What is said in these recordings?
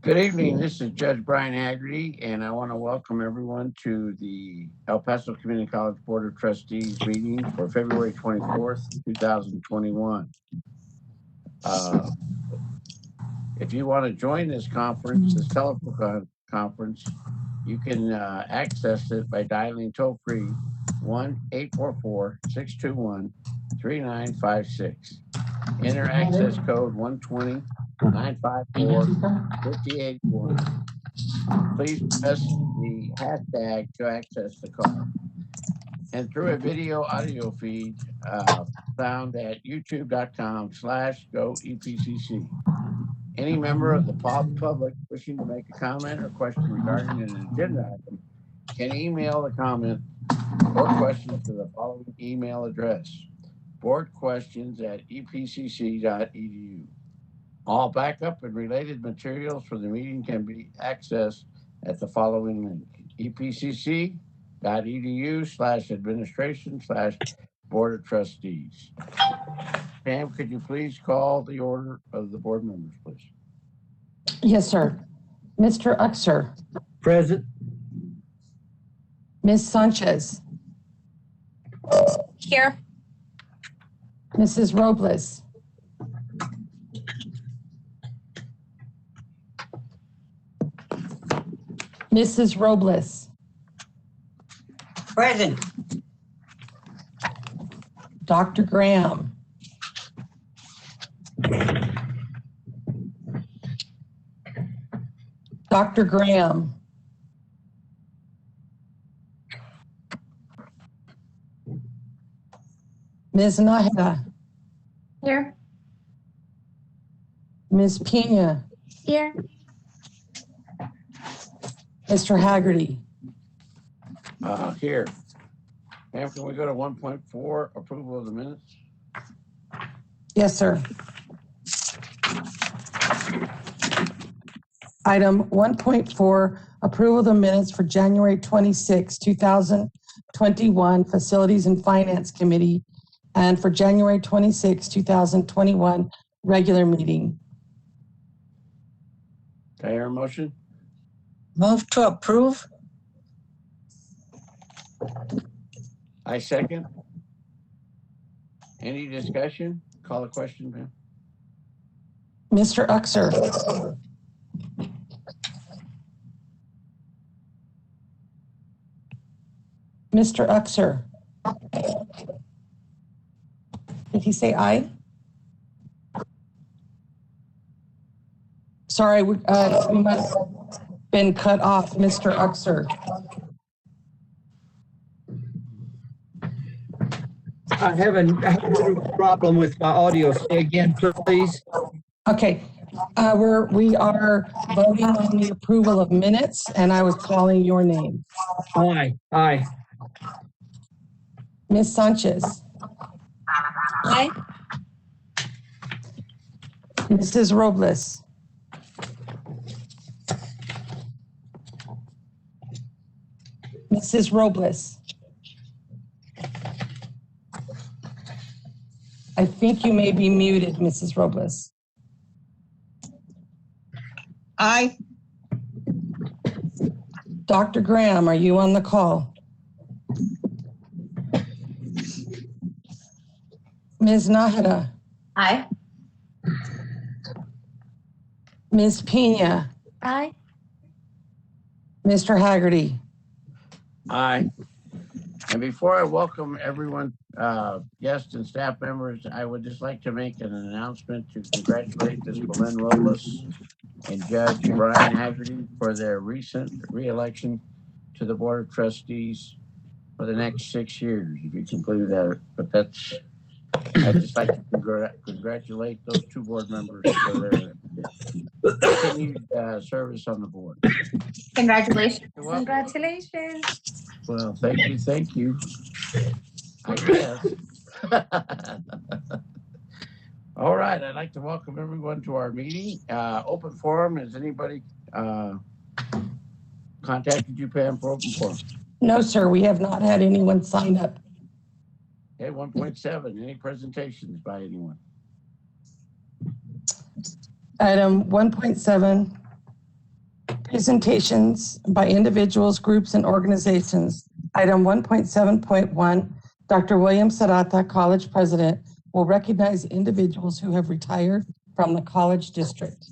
Good evening. This is Judge Brian Haggerty, and I want to welcome everyone to the El Paso Community College Board of Trustees meeting for February 24th, 2021. If you want to join this conference, this telephone conference, you can access it by dialing toll-free 1-844-621-3956. Enter access code 120-954-5081. Please press the hashtag to access the call. And through a video audio feed found at youtube.com/GoEPCC. Any member of the public wishing to make a comment or question regarding an agenda item can email the comment or question to the following email address: boardquestions@epcc.edu. All backup and related materials for the meeting can be accessed at the following link: epcc.edu/administration/board of trustees. Pam, could you please call the order of the board members, please? Yes, sir. Mr. Uxer. Present. Ms. Sanchez. Here. Mrs. Robles. Mrs. Robles. Present. Dr. Graham. Dr. Graham. Ms. Nahida. Here. Ms. Pena. Here. Mr. Haggerty. Here. Pam, can we go to 1.4, approval of the minutes? Yes, sir. Item 1.4, approval of the minutes for January 26, 2021, Facilities and Finance Committee, and for January 26, 2021, regular meeting. Can I hear a motion? Move to approve. I second. Any discussion? Call a question, Pam. Mr. Uxer. Mr. Uxer. Did he say aye? Sorry, we must have been cut off, Mr. Uxer. I have a problem with my audio. Say again, please. Okay, we are voting on the approval of minutes, and I was calling your name. Aye. Ms. Sanchez. Aye. Mrs. Robles. Mrs. Robles. I think you may be muted, Mrs. Robles. Aye. Dr. Graham, are you on the call? Ms. Nahida. Aye. Ms. Pena. Aye. Mr. Haggerty. Aye. And before I welcome everyone, guests and staff members, I would just like to make an announcement to congratulate Ms. Belen Robles and Judge Brian Haggerty for their recent re-election to the Board of Trustees for the next 6 years, if you can believe that. But I'd just like to congratulate those two board members for their continued service on the board. Congratulations. Congratulations. Well, thank you. I guess. All right, I'd like to welcome everyone to our meeting. Open forum, has anybody contacted you, Pam, for open forum? No, sir, we have not had anyone sign up. Okay, 1.7, any presentations by anyone? Item 1.7, Presentations by individuals, groups, and organizations. Item 1.7.1, Dr. William Sarata, College President, will recognize individuals who have retired from the college district.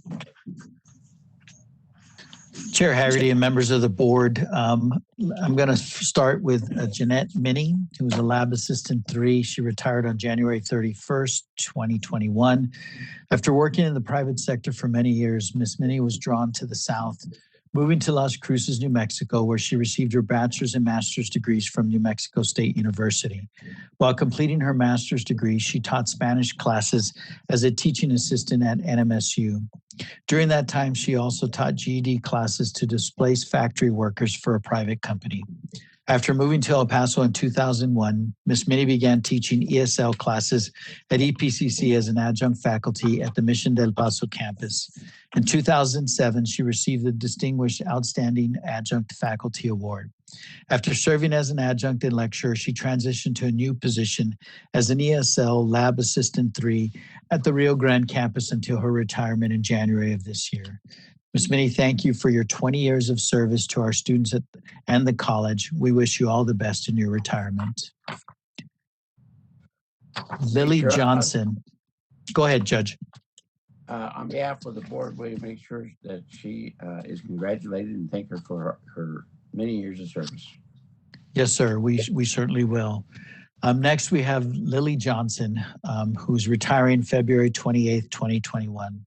Chair Haggerty and members of the board, I'm going to start with Jeanette Minnie, who is a lab assistant 3. She retired on January 31st, 2021. After working in the private sector for many years, Ms. Minnie was drawn to the South, moving to Las Cruces, New Mexico, where she received her bachelor's and master's degrees from New Mexico State University. While completing her master's degree, she taught Spanish classes as a teaching assistant at NMSU. During that time, she also taught GED classes to displaced factory workers for a private company. After moving to El Paso in 2001, Ms. Minnie began teaching ESL classes at EPCC as an adjunct faculty at the Mission del Paso campus. In 2007, she received the Distinguished Outstanding Adjunct Faculty Award. After serving as an adjunct and lecturer, she transitioned to a new position as an ESL Lab Assistant 3 at the Rio Grande campus until her retirement in January of this year. Ms. Minnie, thank you for your 20 years of service to our students and the college. We wish you all the best in your retirement. Lily Johnson. Go ahead, Judge. On behalf of the board, will you make sure that she is congratulated and thank her for her many years of service? Yes, sir. We certainly will. Next, we have Lily Johnson, who's retiring February 28th, 2021.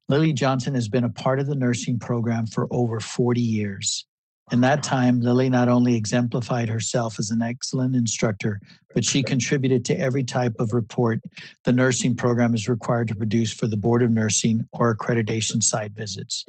Lily Johnson has been a part of the nursing program for over 40 years. In that time, Lily not only exemplified herself as an excellent instructor, but she contributed to every type of report the nursing program is required to produce for the Board of Nursing or accreditation site visits.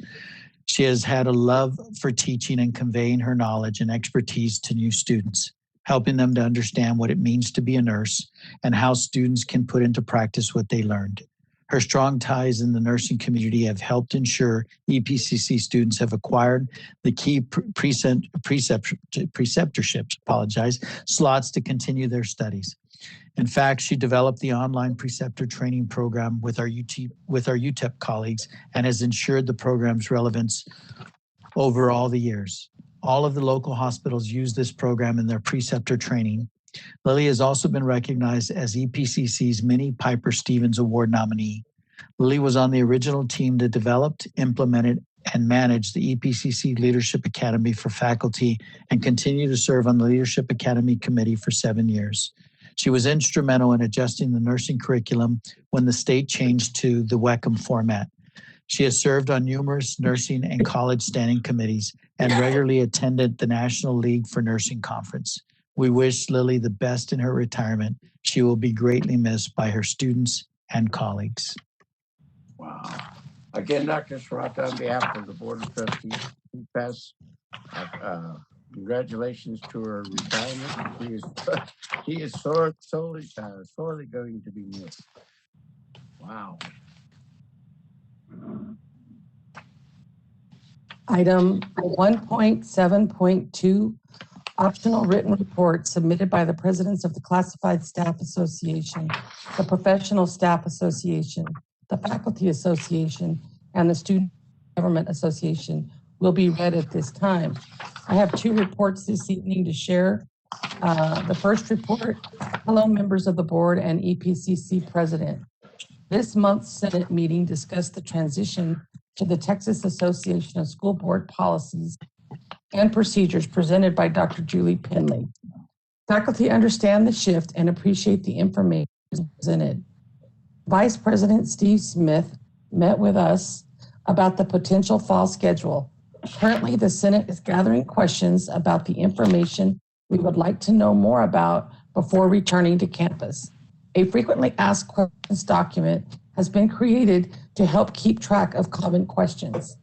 She has had a love for teaching and conveying her knowledge and expertise to new students, helping them to understand what it means to be a nurse and how students can put into practice what they learned. Her strong ties in the nursing community have helped ensure EPCC students have acquired the key preceptorships, slots to continue their studies. In fact, she developed the online preceptor training program with our UTEP colleagues and has ensured the program's relevance over all the years. All of the local hospitals use this program in their preceptor training. Lily has also been recognized as EPCC's Minnie Piper Stevens Award nominee. Lily was on the original team that developed, implemented, and managed the EPCC Leadership Academy for faculty and continued to serve on the Leadership Academy Committee for 7 years. She was instrumental in adjusting the nursing curriculum when the state changed to the WECM format. She has served on numerous nursing and college standing committees and regularly attended the National League for Nursing Conference. We wish Lily the best in her retirement. She will be greatly missed by her students and colleagues. Wow. Again, Dr. Sarata, on behalf of the Board of Trustees, congratulations to her retirement. She is sorely going to be missed. Wow. Item 1.7.2, optional written report submitted by the presidents of the Classified Staff Association, the Professional Staff Association, the Faculty Association, and the Student Government Association will be read at this time. I have 2 reports this evening to share. The first report, hello members of the board and EPCC president. This month's Senate meeting discussed the transition to the Texas Association of School Board Policies and Procedures presented by Dr. Julie Penley. Faculty understand the shift and appreciate the information presented. Vice President Steve Smith met with us about the potential fall schedule. Currently, the Senate is gathering questions about the information we would like to know more about before returning to campus. A frequently asked questions document has been created to help keep track of common questions.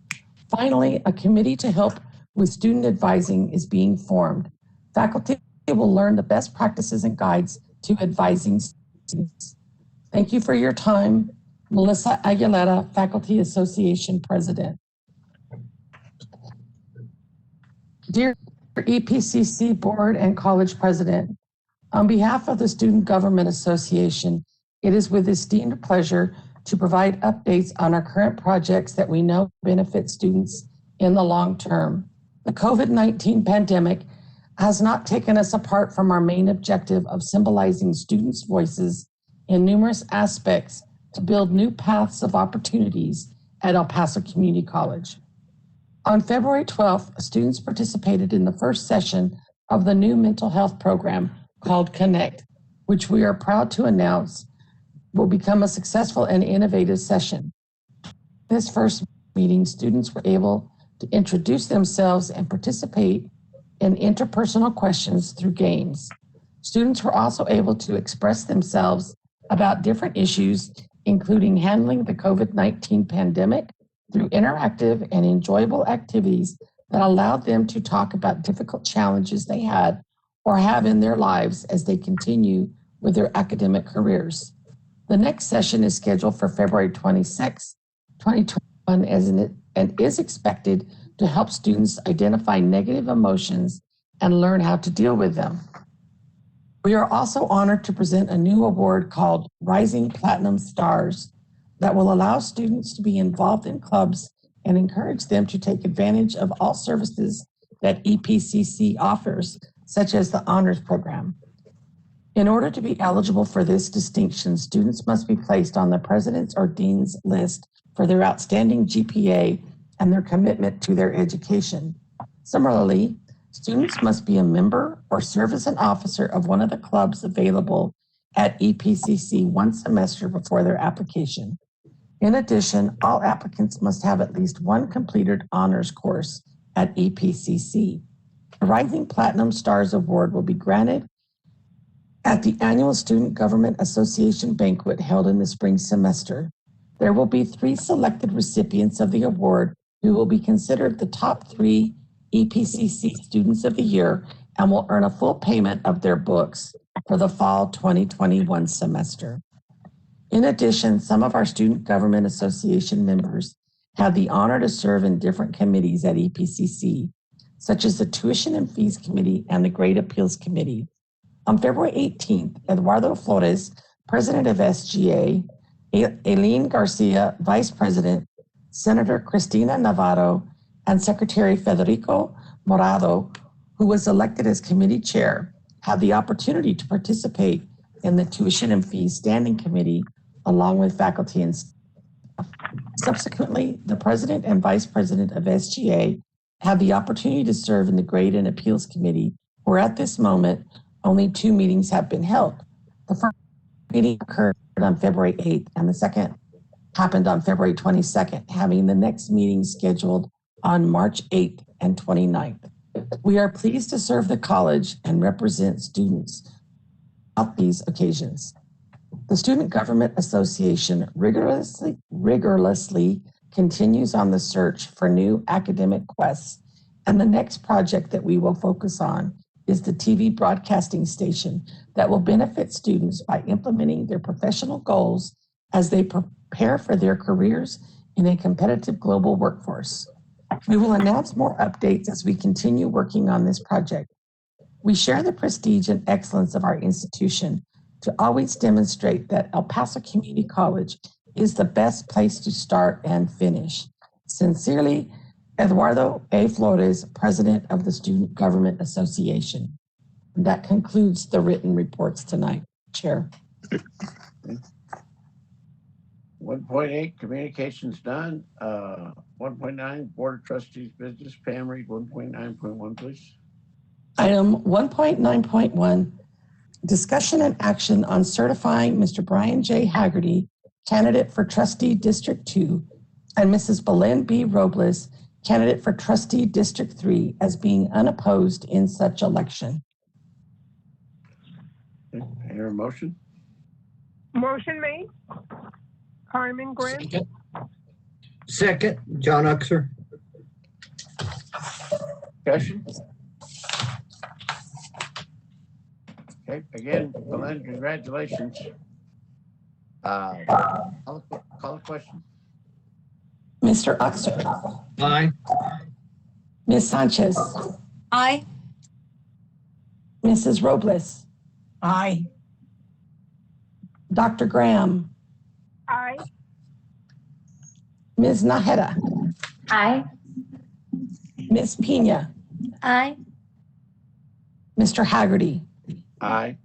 Finally, a committee to help with student advising is being formed. Faculty will learn the best practices and guides to advising students. Thank you for your time. Melissa Aguilera, Faculty Association President. Dear EPCC Board and College President, on behalf of the Student Government Association, it is with esteemed pleasure to provide updates on our current projects that we know benefit students in the long term. The COVID-19 pandemic has not taken us apart from our main objective of symbolizing students' voices in numerous aspects to build new paths of opportunities at El Paso Community College. On February 12th, students participated in the first session of the new mental health program called Connect, which we are proud to announce will become a successful and innovative session. This first meeting, students were able to introduce themselves and participate in interpersonal questions through games. Students were also able to express themselves about different issues, including handling the COVID-19 pandemic through interactive and enjoyable activities that allowed them to talk about difficult challenges they had or have in their lives as they continue with their academic careers. The next session is scheduled for February 26, 2021, and is expected to help students identify negative emotions and learn how to deal with them. We are also honored to present a new award called Rising Platinum Stars that will allow students to be involved in clubs and encourage them to take advantage of all services that EPCC offers, such as the honors program. In order to be eligible for this distinction, students must be placed on the president's or dean's list for their outstanding GPA and their commitment to their education. Similarly, students must be a member or serve as an officer of one of the clubs available at EPCC one semester before their application. In addition, all applicants must have at least one completed honors course at EPCC. The Rising Platinum Stars Award will be granted at the annual Student Government Association banquet held in the spring semester. There will be 3 selected recipients of the award who will be considered the top 3 EPCC Students of the Year and will earn a full payment of their books for the fall 2021 semester. In addition, some of our Student Government Association members have the honor to serve in different committees at EPCC, such as the Tuition and Fees Committee and the Grade Appeals Committee. On February 18th, Eduardo Flores, President of SGA, Aileen Garcia, Vice President, Senator Cristina Navarro, and Secretary Federico Morado, who was elected as committee chair, had the opportunity to participate in the Tuition and Fees Standing Committee along with faculty and staff. Subsequently, the President and Vice President of SGA had the opportunity to serve in the Grade and Appeals Committee, where at this moment, only 2 meetings have been held. The first meeting occurred on February 8th, and the second happened on February 22nd, having the next meeting scheduled on March 8th and 29th. We are pleased to serve the college and represent students at these occasions. The Student Government Association rigorously continues on the search for new academic quests, and the next project that we will focus on is the TV broadcasting station that will benefit students by implementing their professional goals as they prepare for their careers in a competitive global workforce. We will announce more updates as we continue working on this project. We share the prestige and excellence of our institution to always demonstrate that El Paso Community College is the best place to start and finish. Sincerely, Eduardo A. Flores, President of the Student Government Association. And that concludes the written reports tonight, Chair. 1.8, communications done. 1.9, Board of Trustees business. Pam, read 1.9.1, please. Item 1.9.1, discussion and action on certifying Mr. Brian J. Haggerty, candidate for Trustee District 2, and Mrs. Belen B. Robles, candidate for Trustee District 3, as being unopposed in such election. Okay, I hear a motion. Motion made. Carmen Grant. Second, John Uxer. Discussion. Okay, again, Belen, congratulations. Call the question. Mr. Uxer. Aye. Ms. Sanchez. Aye. Mrs. Robles. Aye. Dr. Graham. Aye. Ms. Naheda. Aye. Ms. Pina, Aye. Mr. Haggerty, Aye.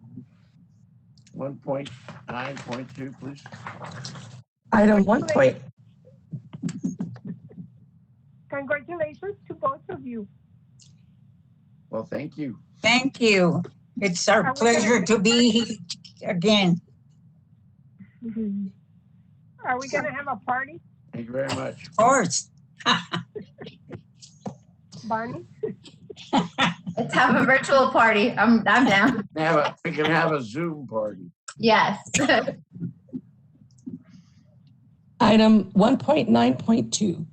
1.9.2, please. item 1. Congratulations to both of you. Well, thank you. Thank you. It's our Are we pleasure gonna- to be here again. Are we going to have a party, Thank you very much. Of course. Bonnie? Let's have a virtual party. I'm down. We can have a Zoom party. Yes. Item 1.9.2,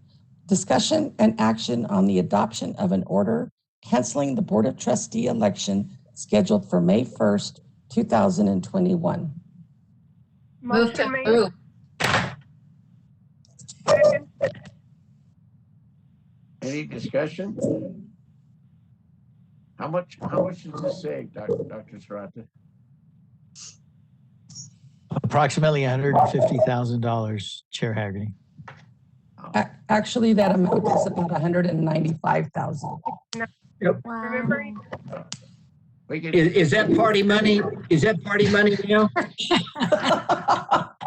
discussion and action on the adoption of an order canceling the Board of Trustee election scheduled for May 1st, 2021. Move to Motion made. approve. Second. Any discussion? How much does this save, Dr. Sarata? Approximately $150,000, Chair Haggerty. Actually, that amount is about 195,000. Remember, We can, Is that party money? Is that party money now?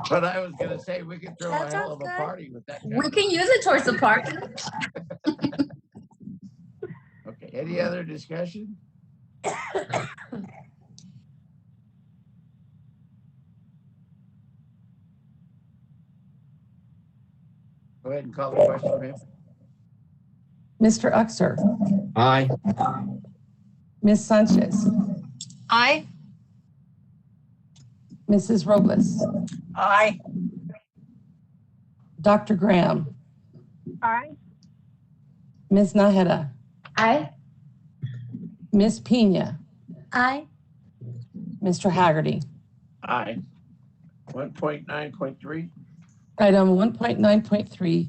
but I was gonna say, we could throw a That hell sounds of a good. party with that. We can use it towards the park. Okay, any other discussion? Go ahead and call the question, ma'am. Mr. Uxer, Aye. Ms. Sanchez, Aye. Mrs. Robles, Aye. Dr. Graham, aye. Ms. Naheda, Aye. Ms. Pina, Aye. Mr. Haggerty. Aye. 1.9.3, Item 1.9.3,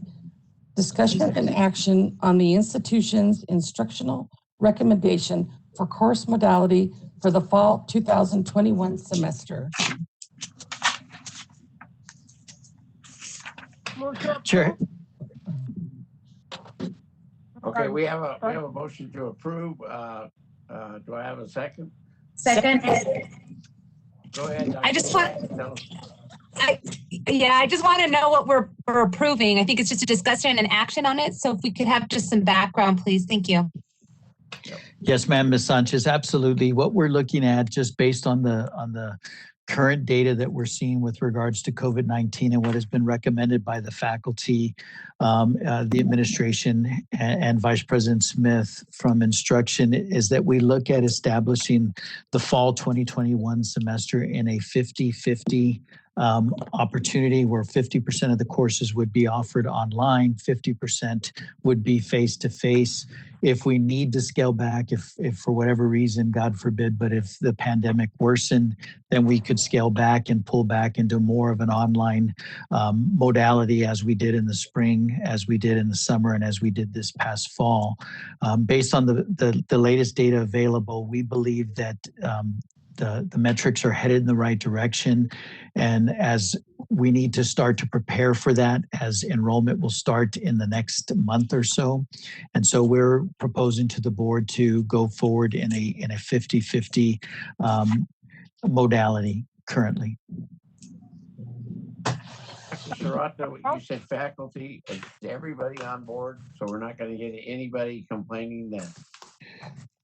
discussion and action on the institution's instructional recommendation for course modality for the fall 2021 semester. Move to approve. Chair, okay, we have a motion to approve. Do I have a second? Second. Go ahead. Dr. I just want- Tell us. I just want to know what we're approving. I think it's just a discussion and action on it. So if we could have just some background, please. Thank you. yes, ma'am, Ms. Sanchez, absolutely. What we're looking at, just based on the current data that we're seeing with regards to COVID-19 and what has been recommended by the faculty, the administration, and Vice President Smith from Instruction, is that we look at establishing the fall 2021 semester in a 50-50 opportunity where 50% of the courses would be offered online, 50% would be face-to-face. If we need to scale back, if for whatever reason, God forbid, but if the pandemic worsened, then we could scale back and pull back into more of an online modality as we did in the spring, as we did in the summer, and as we did this past fall. Based on the latest data available, we believe that the metrics are headed in the right direction. And as we need to start to prepare for that, as enrollment will start in the next month or so. And so we're proposing to the board to go forward in a 50-50 modality currently. Dr. Sarata, you said faculty, is everybody on board? So we're not going to get anybody complaining that.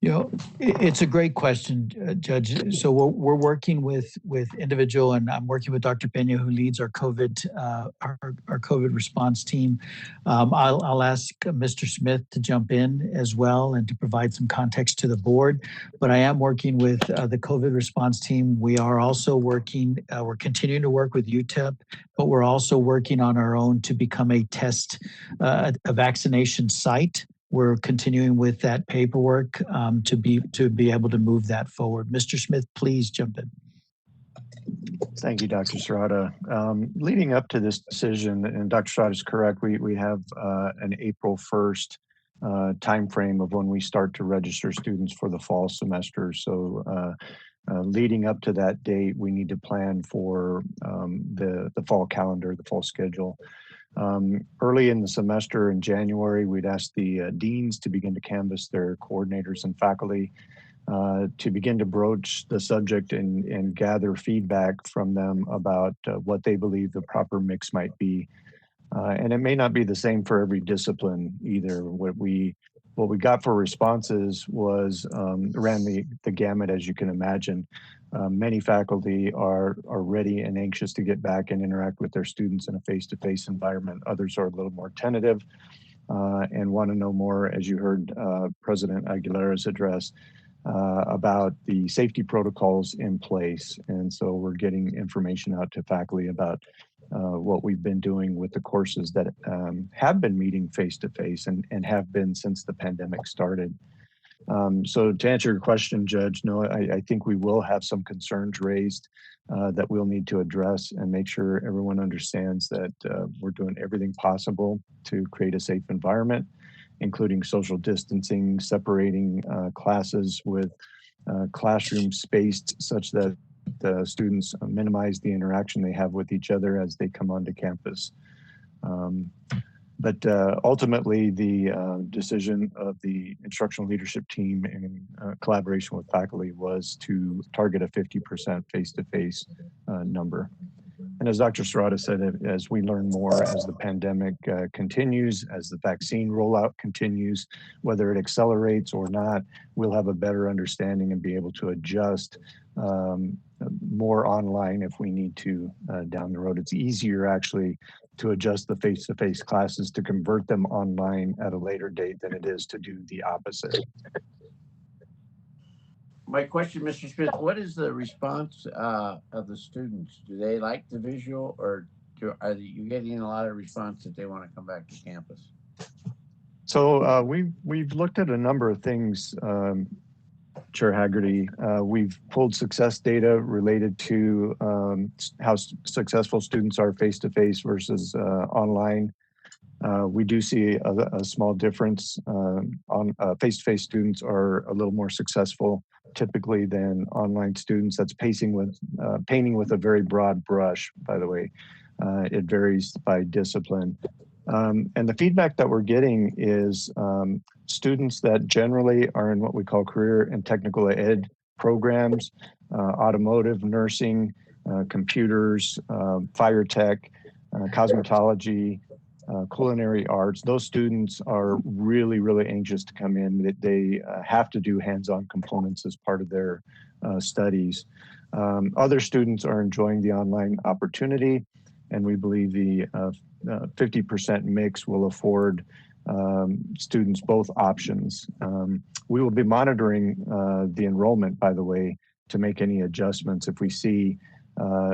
You know, it's a great question, Judge. So we're working with individual, and I'm working with Dr. Pena, who leads our COVID our COVID response team. I'll ask Mr. Smith to jump in as well and to provide some context to the board. But I am working with the COVID response team. We are also working. We're continuing to work with UTEP, but we're also working on our own to become a a vaccination site. We're continuing with that paperwork to be able to move that forward. Mr. Smith, please jump in. Thank you, Dr. Serrata. Leading up to this decision, and Dr. Serrata is correct, we have an April 1st timeframe of when we start to register students for the fall semester. So leading up to that date, we need to plan for the fall calendar, the fall schedule. Early in the semester in January, we'd asked the deans to begin to canvass their coordinators and faculty to begin to broach the subject and gather feedback from them about what they believe the proper mix might be. And it may not be the same for every discipline either. What we got for responses was ran the gamut, as you can imagine. Many faculty are ready and anxious to get back and interact with their students in a face-to-face environment. Others are a little more tentative and want to know more, as you heard President Aguilera's address, about the safety protocols in place. And so we're getting information out to faculty about what we've been doing with the courses that have been meeting face-to-face and have been since the pandemic started. So to answer your question, Judge, no, I think we will have some concerns raised that we'll need to address and make sure everyone understands that we're doing everything possible to create a safe environment, including social distancing, separating classes with classrooms spaced such that the students minimize the interaction they have with each other as they come onto campus. But ultimately, the decision of the instructional leadership team in collaboration with faculty was to target a 50% face-to-face number. And as Dr. Serrata said, as we learn more, as the pandemic continues, as the vaccine rollout continues, whether it accelerates or not, we'll have a better understanding and be able to adjust more online if we need to down the road. It's easier actually to adjust the face-to-face classes to convert them online at a later date than it is to do the opposite. My question, Mr. Smith, what is the response of the students? Do they like the visual, or are you getting a lot of response that they want to come back to campus? So we've looked at a number of things, Chair Haggerty. We've pulled success data related to how successful students are face-to-face versus online. We do see a small difference. On face-to-face students are a little more successful typically than online students. That's painting with a very broad brush, by the way. It varies by discipline. And the feedback that we're getting is students that generally are in what we call career and technical ed programs, automotive, nursing, computers, fire tech, cosmetology, culinary arts. Those students are really, really anxious to come in. They have to do hands-on components as part of their studies. Other students are enjoying the online opportunity, and we believe the 50% mix will afford students both options. We will be monitoring the enrollment, by the way, to make any adjustments if we see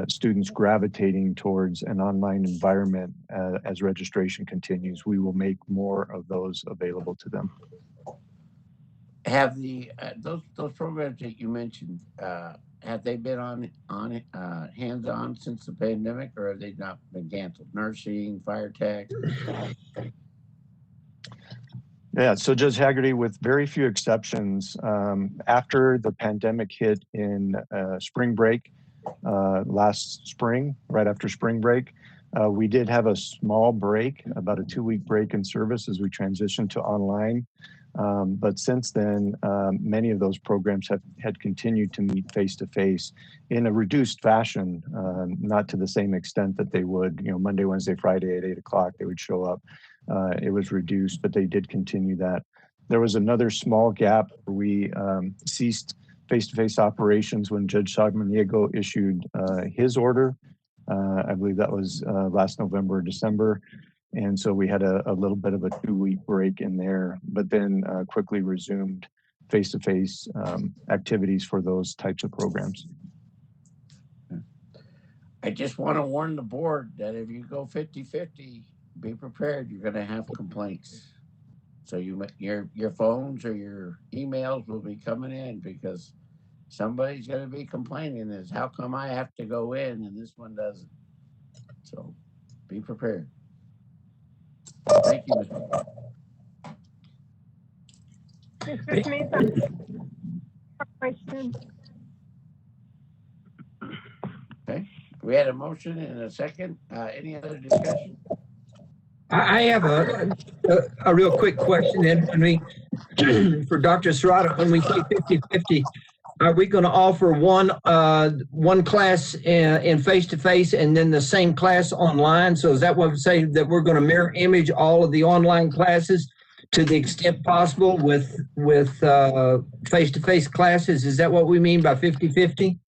students gravitating towards an online environment as registration continues. We will make more of those available to them. Have the those programs that you mentioned, have they been on hands-on since the pandemic, or have they not been canceled? Nursing, fire tech? Yeah, so Judge Haggerty, with very few exceptions, after the pandemic hit in spring break, last spring, right after spring break, we did have a small break, about a 2-week break in service as we transitioned to online. But since then, many of those programs had continued to meet face-to-face in a reduced fashion, not to the same extent that they would, Monday, Wednesday, Friday at 8 o'clock, they would show up. It was reduced, but they did continue that. There was another small gap where we ceased face-to-face operations when Judge Sagmaniego issued his order. I believe that was last November or December. And so we had a little bit of a 2-week break in there, but then quickly resumed face-to-face activities for those types of programs. I just want to warn the board that if you go 50-50, be prepared. You're going to have complaints. So your phones or your emails will be coming in because somebody's going to be complaining is how come I have to go in and this one doesn't? So be prepared. Thank you, Mr. Mr. Smith, I have a question. Okay. We had a motion and a second. Any other discussion? I have a real quick question then. For Dr. Serrata, when we say 50-50, are we going to offer one class in face-to-face and then the same class online? So is that what we say, that we're going to mirror image all of the online classes to the extent possible with face-to-face classes? Is that what we mean by 50-50?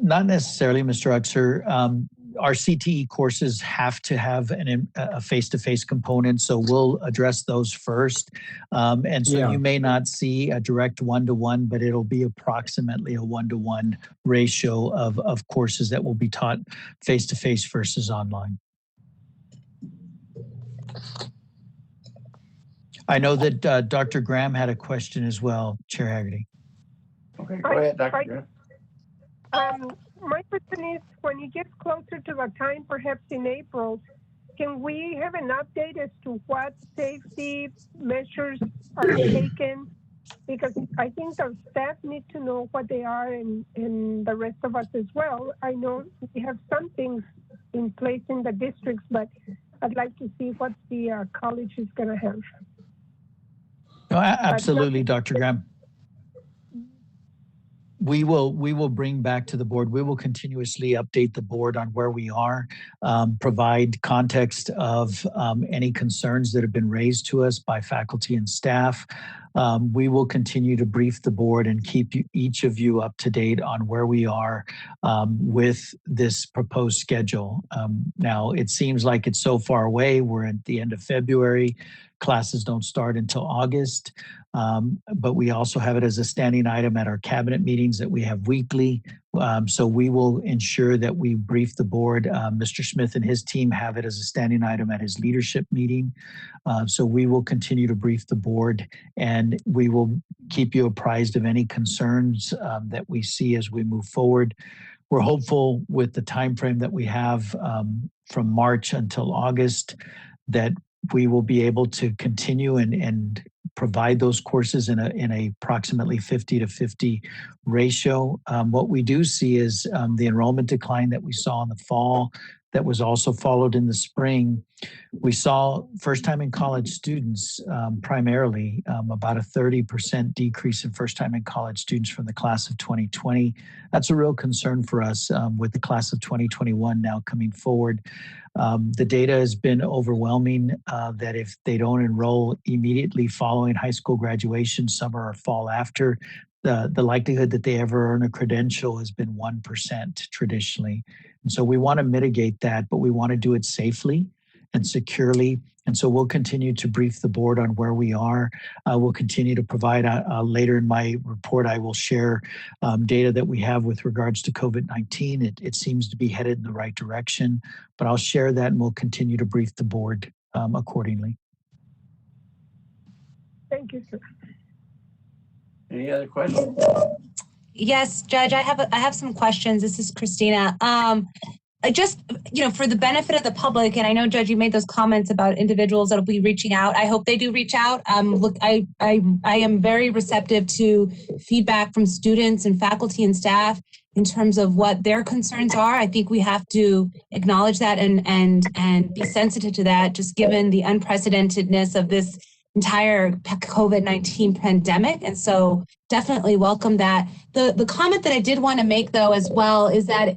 Not necessarily, Mr. Uxer. Our CTE courses have to have a face-to-face component, so we'll address those first. And so you may not see a direct one-to-one, but it'll be approximately a one-to-one ratio of courses that will be taught face-to-face versus online. I know that Dr. Graham had a question as well, Chair Haggerty. Okay, go ahead, Dr. Graham. My question is, when it gets closer to the time, perhaps in April, can we have an update as to what safety measures are taken? Because I think the staff need to know what they are, and the rest of us as well. I know we have some things in place in the districts, but I'd like to see what the college is going to have. No, absolutely, Dr. Graham. We will bring back to the board. We will continuously update the board on where we are, provide context of any concerns that have been raised to us by faculty and staff. We will continue to brief the board and keep each of you up to date on where we are with this proposed schedule. Now, it seems like it's so far away. We're at the end of February. Classes don't start until August, but we also have it as a standing item at our cabinet meetings that we have weekly. So we will ensure that we brief the board. Mr. Smith and his team have it as a standing item at his leadership meeting. So we will continue to brief the board, and we will keep you apprised of any concerns that we see as we move forward. We're hopeful with the time frame that we have from March until August that we will be able to continue and provide those courses in a approximately 50-50 ratio. What we do see is the enrollment decline that we saw in the fall, that was also followed in the spring. We saw first-time in college students primarily about a 30% decrease in first-time in college students from the class of 2020. That's a real concern for us with the class of 2021 now coming forward. The data has been overwhelming that if they don't enroll immediately following high school graduation, summer or fall after, the likelihood that they ever earn a credential has been 1% traditionally. And so we want to mitigate that, but we want to do it safely and securely. And so we'll continue to brief the board on where we are. We'll continue to provide later in my report, I will share data that we have with regards to COVID-19. It seems to be headed in the right direction, but I'll share that and we'll continue to brief the board accordingly. Thank you, sir. Any other questions? Yes, Judge, I have some questions. This is Christina. I just, for the benefit of the public, and I know, Judge, you made those comments about individuals that'll be reaching out. I hope they do reach out. Look, I am very receptive to feedback from students and faculty and staff in terms of what their concerns are. I think we have to acknowledge that and be sensitive to that, just given the unprecedentedness of this entire COVID-19 pandemic. And so definitely welcome that. The comment that I did want to make, though, as well, is that,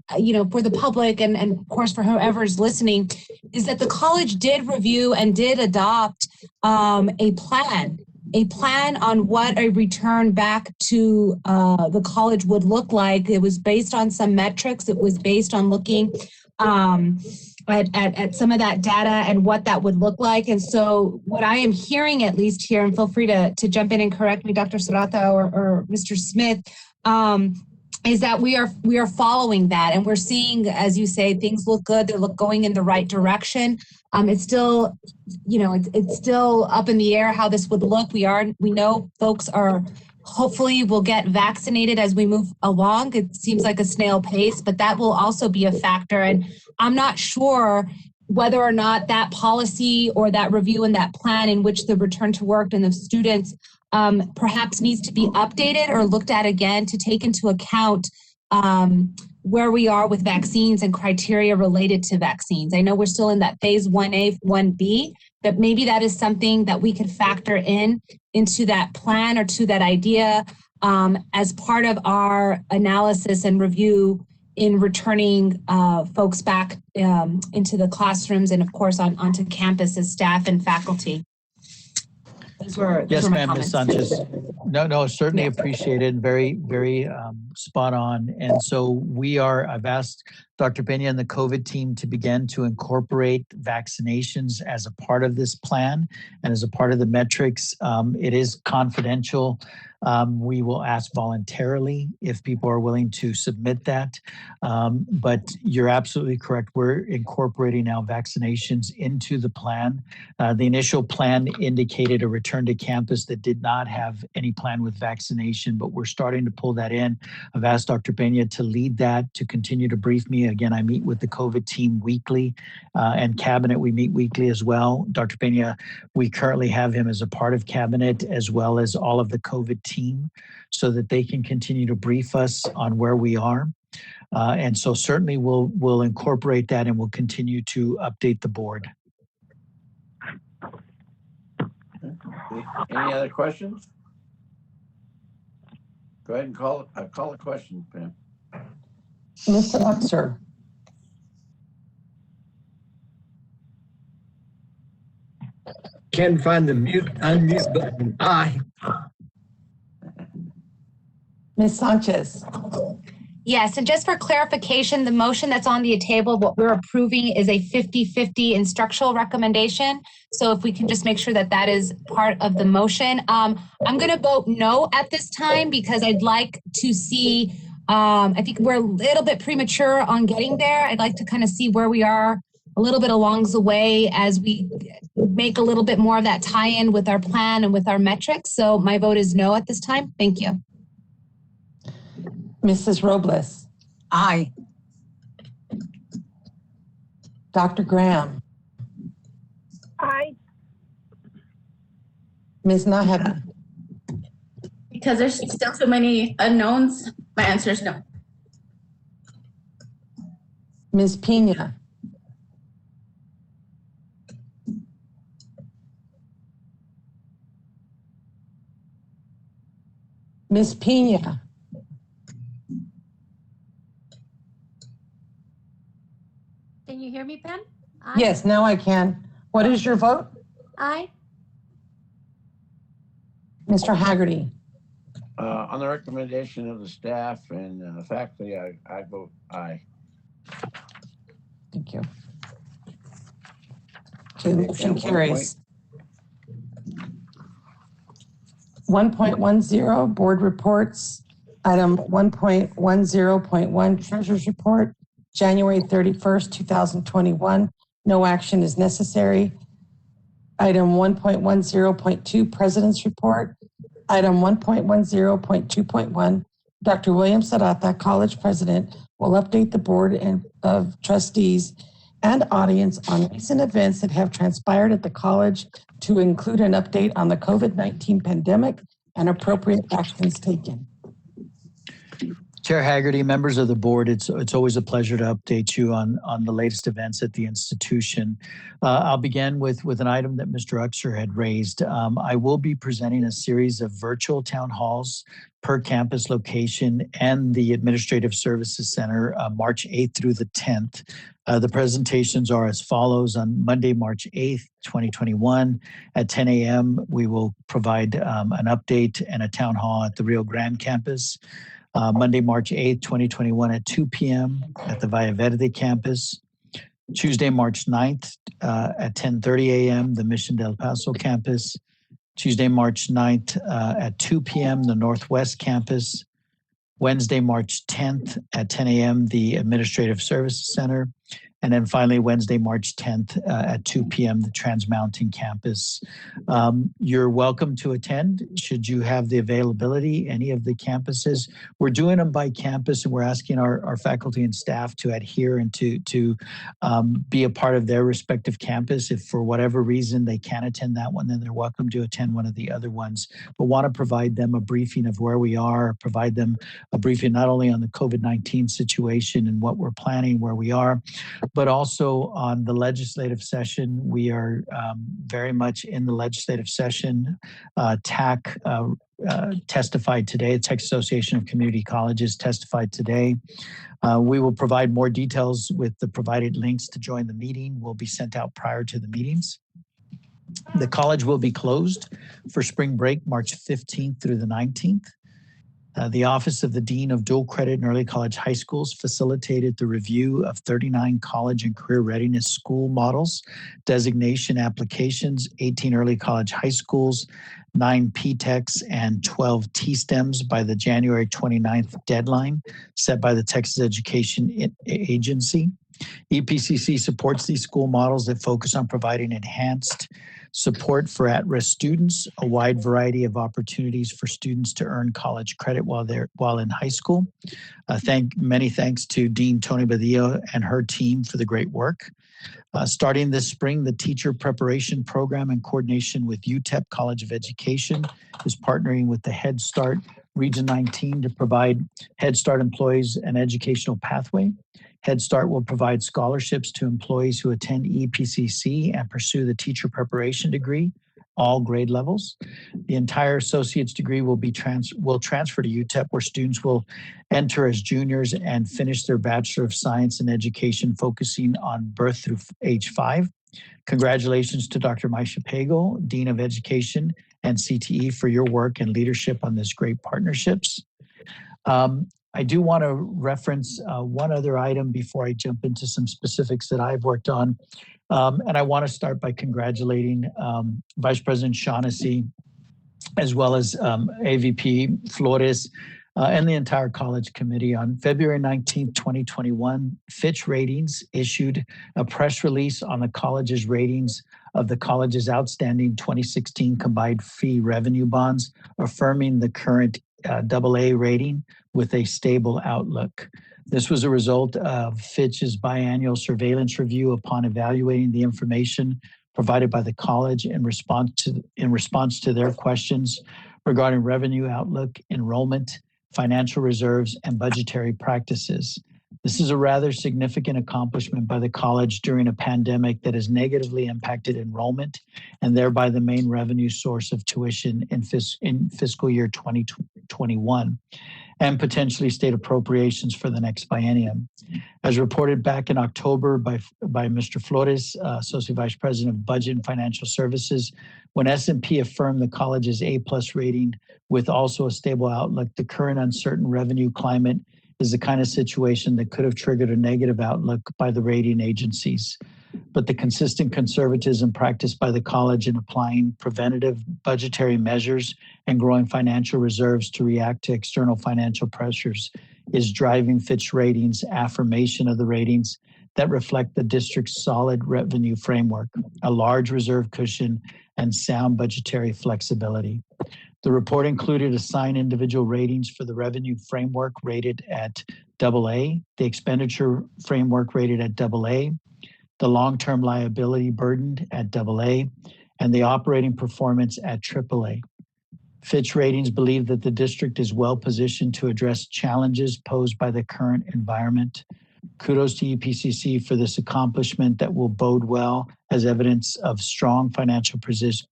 for the public and of course for whoever's listening, is that the college did review and did adopt a plan on what a return back to the college would look like. It was based on some metrics. It was based on looking at some of that data and what that would look like. And so what I am hearing, at least here, and feel free to jump in and correct me, Dr. Serrata or Mr. Smith, is that we are following that, and we're seeing, as you say, things look good. They're going in the right direction. It's still, it's still up in the air how this would look. We know folks are hopefully will get vaccinated as we move along. It seems like a snail pace, but that will also be a factor. And I'm not sure whether or not that policy or that review and that plan in which the return to work and the students perhaps needs to be updated or looked at again to take into account where we are with vaccines and criteria related to vaccines. I know we're still in that phase 1A, 1B, but maybe that is something that we could factor into that plan or to that idea as part of our analysis and review in returning folks back into the classrooms and, of course, onto campus as staff and faculty. Yes, ma'am, Ms. Sanchez. No, certainly appreciated. Very, very spot on. And so I've asked Dr. Pena and the COVID team to begin to incorporate vaccinations as a part of this plan and as a part of the metrics. It is confidential. We will ask voluntarily if people are willing to submit that. But you're absolutely correct. We're incorporating now vaccinations into the plan. The initial plan indicated a return to campus that did not have any plan with vaccination, but we're starting to pull that in. I've asked Dr. Pena to lead that, to continue to brief me. Again, I meet with the COVID team weekly and cabinet, we meet weekly as well. Dr. Pena, we currently have him as a part of cabinet as well as all of the COVID team so that they can continue to brief us on where we are. And so certainly we'll incorporate that and we'll continue to update the board. Any other questions? Go ahead and call a question, Pam. Mr. Uxer. Can't find the unmute button. Aye. Ms. Sanchez. Yes, and just for clarification, the motion that's on the table, what we're approving is a 50-50 instructional recommendation. So if we can just make sure that that is part of the motion. I'm going to vote no at this time because I'd like to see, I think we're a little bit premature on getting there. I'd like to kind of see where we are a little bit along the way as we make a little bit more of that tie-in with our plan and with our metrics. So my vote is no at this time. Thank you. Mrs. Robles. Aye. Dr. Graham. Aye. Ms. Nájera. Because there's still too many unknowns, my answer is no. Ms. Pena. Ms. Pena. Can you hear me, Pam? Aye. Yes, now I can. What is your vote? Aye. Mr. Haggerty. On the recommendation of the staff and faculty, I vote aye. Thank you. Okay, motion carries. 1.10 board reports. Item 1.10.1 Treasurer's Report, January 31st, 2021. No action is necessary. Item 1.10.2 President's Report. Item 1.10.2.1 Dr. William Sarata, College President, will update the Board of Trustees and audience on recent events that have transpired at the college to include an update on the COVID-19 pandemic and appropriate actions taken. Chair Haggerty, members of the board, it's always a pleasure to update you on the latest events at the institution. I'll begin with an item that Mr. Uxer had raised. I will be presenting a series of virtual town halls per campus location and the Administrative Services Center March 8th through the 10th. The presentations are as follows. On Monday, March 8th, 2021 at 10 a.m., we will provide an update and a town hall at the Rio Grande campus. Monday, March 8th, 2021 at 2 p.m. at the Valle Verde campus. Tuesday, March 9th at 10:30 a.m., the Mission del Paso campus. Tuesday, March 9th at 2 p.m., the Northwest campus. Wednesday, March 10th at 10 a.m., the Administrative Services Center. And then finally, Wednesday, March 10th at 2 p.m., the Trans Mountain campus. You're welcome to attend should you have the availability, any of the campuses. We're doing them by campus, and we're asking our faculty and staff to adhere and to be a part of their respective campus. If for whatever reason they can't attend that one, then they're welcome to attend one of the other ones. But want to provide them a briefing of where we are, provide them a briefing not only on the COVID-19 situation and what we're planning, where we are, but also on the legislative session. We are very much in the legislative session. TAC testified today, the Texas Association of Community Colleges testified today. We will provide more details with the provided links to join the meeting. Will be sent out prior to the meetings. The college will be closed for spring break, March 15th through the 19th. The Office of the Dean of Dual Credit and Early College High Schools facilitated the review of 39 college and career readiness school models, designation applications, 18 early college high schools, 9 PTECs, and 12 T-STEMs by the January 29th deadline set by the Texas Education Agency. EPCC supports these school models that focus on providing enhanced support for at-risk students, a wide variety of opportunities for students to earn college credit while in high school. Many thanks to Dean Tony Badillo and her team for the great work. Starting this spring, the Teacher Preparation Program in coordination with UTEP College of Education is partnering with the Head Start Region 19 to provide Head Start employees an educational pathway. Head Start will provide scholarships to employees who attend EPCC and pursue the teacher preparation degree, all grade levels. The entire associate's degree will transfer to UTEP, where students will enter as juniors and finish their Bachelor of Science in Education, focusing on birth through age 5. Congratulations to Dr. Maisha Pagel, Dean of Education and CTE, for your work and leadership on this great partnerships. I do want to reference one other item before I jump into some specifics that I've worked on. And I want to start by congratulating Vice President Shaughnessy, as well as AVP Flores, and the entire college committee. On February 19th, 2021, Fitch Ratings issued a press release on the college's ratings of the college's outstanding 2016 combined fee revenue bonds, affirming the current AA rating with a stable outlook. This was a result of Fitch's biannual surveillance review upon evaluating the information provided by the college in response to their questions regarding revenue outlook, enrollment, financial reserves, and budgetary practices. This is a rather significant accomplishment by the college during a pandemic that has negatively impacted enrollment and thereby the main revenue source of tuition in fiscal year 2021 and potentially state appropriations for the next biennium. As reported back in October by Mr. Flores, Associate Vice President of Budget and Financial Services, when S&P affirmed the college's A+ rating with also a stable outlook, the current uncertain revenue climate is the kind of situation that could have triggered a negative outlook by the rating agencies. But the consistent conservatism practiced by the college in applying preventative budgetary measures and growing financial reserves to react to external financial pressures is driving Fitch Ratings' affirmation of the ratings that reflect the district's solid revenue framework, a large reserve cushion, and sound budgetary flexibility. The report included assigned individual ratings for the revenue framework rated at AA, the expenditure framework rated at AA, the long-term liability burdened at AA, and the operating performance at AAA. Fitch Ratings believe that the district is well positioned to address challenges posed by the current environment. Kudos to EPCC for this accomplishment that will bode well as evidence of strong financial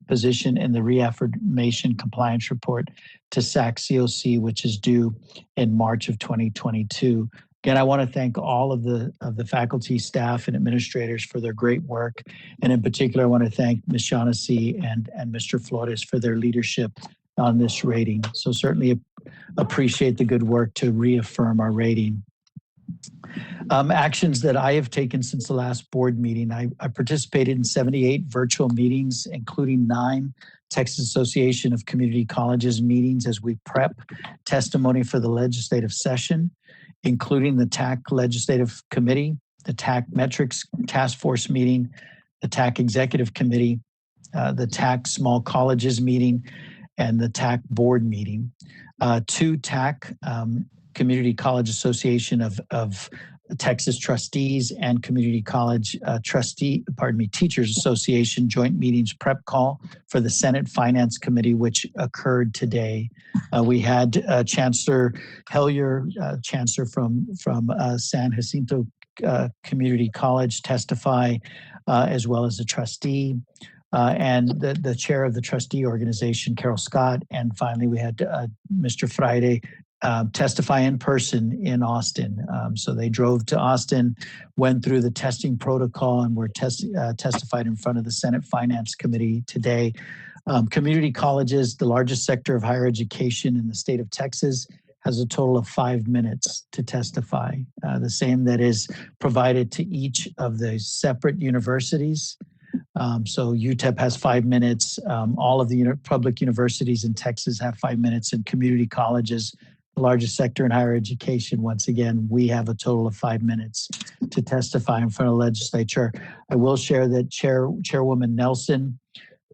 position in the reaffirmation compliance report to SAC-COC, which is due in March of 2022. Again, I want to thank all of the faculty, staff, and administrators for their great work. And in particular, I want to thank Ms. Shaughnessy and Mr. Flores for their leadership on this rating. So certainly appreciate the good work to reaffirm our rating. Actions that I have taken since the last board meeting. I participated in 78 virtual meetings, including 9 Texas Association of Community Colleges meetings as we prep testimony for the legislative session, including the TAC Legislative Committee, the TAC Metrics Task Force meeting, the TAC Executive Committee, the TAC Small Colleges meeting, and the TAC Board meeting. 2 TAC Community College Association of Texas Trustees and Community College Teachers Association joint meetings prep call for the Senate Finance Committee, which occurred today. We had Chancellor Hellyer, Chancellor from San Jacinto Community College testify, as well as a trustee. And the chair of the trustee organization, Carol Scott. And finally, we had Mr. Friday testify in person in Austin. So they drove to Austin, went through the testing protocol, and were testified in front of the Senate Finance Committee today. Community colleges, the largest sector of higher education in the state of Texas, has a total of 5 minutes to testify, the same that is provided to each of the separate universities. So UTEP has 5 minutes. All of the public universities in Texas have 5 minutes, and community colleges, the largest sector in higher education, once again, we have a total of 5 minutes to testify in front of the legislature. I will share that Chairwoman Nelson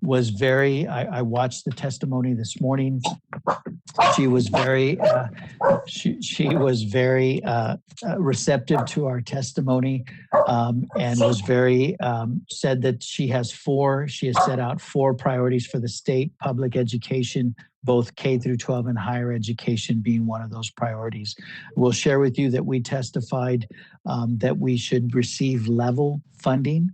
was I watched the testimony this morning. She was very receptive to our testimony, and was said that she has set out 4 priorities for the state: public education, both K through 12 and higher education being one of those priorities. We'll share with you that we testified that we should receive level funding,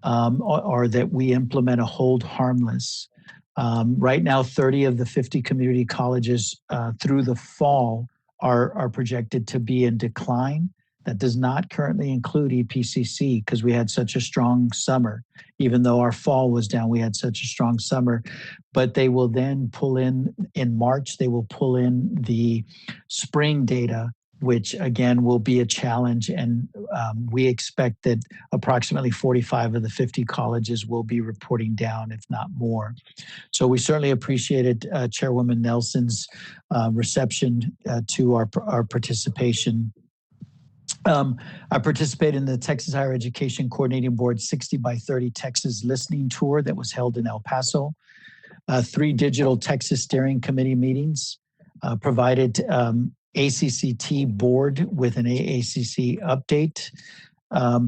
or that we implement a hold harmless. Right now, 30 of the 50 community colleges through the fall are projected to be in decline. That does not currently include EPCC because we had such a strong summer. Even though our fall was down, we had such a strong summer. But they will then pull in March, they will pull in the spring data, which again will be a challenge. And we expect that approximately 45 of the 50 colleges will be reporting down, if not more. So we certainly appreciated Chairwoman Nelson's reception to our participation. I participated in the Texas Higher Education Coordinating Board 60 by 30 Texas listening tour that was held in El Paso. 3 digital Texas Steering Committee meetings, provided ACCT board with an AACC update,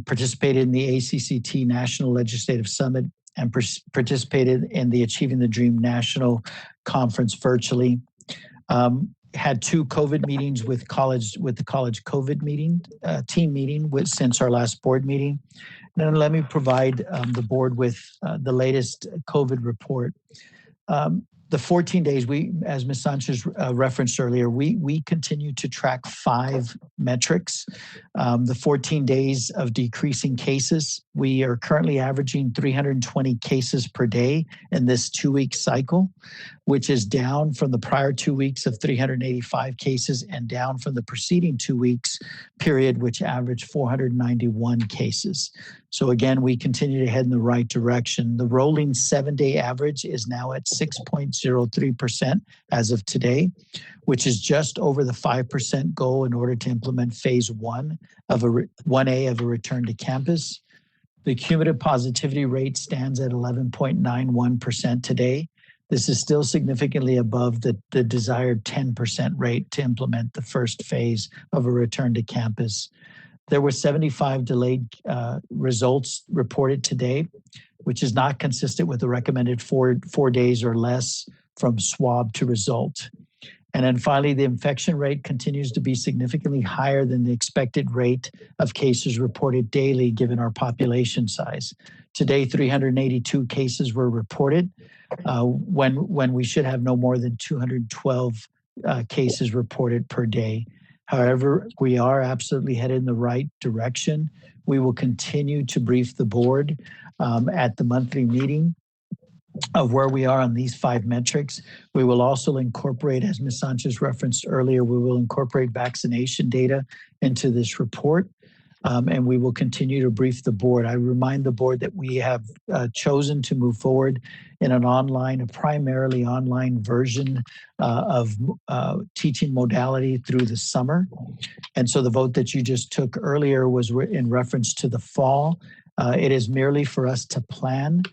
participated in the ACCT National Legislative Summit, and participated in the Achieving the Dream National Conference virtually. Had 2 COVID meetings with the college COVID meeting, team meeting since our last board meeting. And then let me provide the board with the latest COVID report. The 14 days, as Ms. Sanchez referenced earlier, we continue to track 5 metrics. The 14 days of decreasing cases, we are currently averaging 320 cases per day in this 2-week cycle, which is down from the prior 2 weeks of 385 cases and down from the preceding 2 weeks period, which averaged 491 cases. So again, we continue to head in the right direction. The rolling 7-day average is now at 6.03% as of today, which is just over the 5% goal in order to implement phase 1A of a return to campus. The cumulative positivity rate stands at 11.91% today. This is still significantly above the desired 10% rate to implement the first phase of a return to campus. There were 75 delayed results reported today, which is not consistent with the recommended 4 days or less from swab to result. And then finally, the infection rate continues to be significantly higher than the expected rate of cases reported daily given our population size. Today, 382 cases were reported when we should have no more than 212 cases reported per day. However, we are absolutely headed in the right direction. We will continue to brief the board at the monthly meeting of where we are on these 5 metrics. We will also incorporate, as Ms. Sanchez referenced earlier, we will incorporate vaccination data into this report. and we will continue to brief the board. I remind the board that we have chosen to move forward in a primarily online version of teaching modality through the summer. And so the vote that you just took earlier was in reference to the fall. It is merely for us to plan.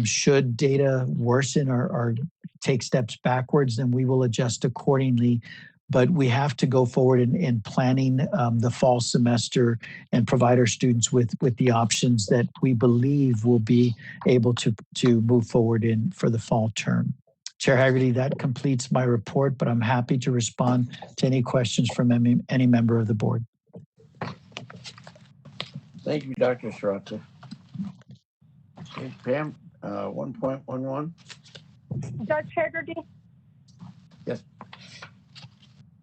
Should data worsen or take steps backwards, then we will adjust accordingly. But we have to go forward in planning the fall semester and provide our students with the options that we believe will be able to move forward in for the fall term. Chair Haggerty, that completes my report, but I'm happy to respond to any questions from any member of the board. Thank you, Dr. Serrata. Okay, Pam, 1.11. Judge Haggerty? Yes.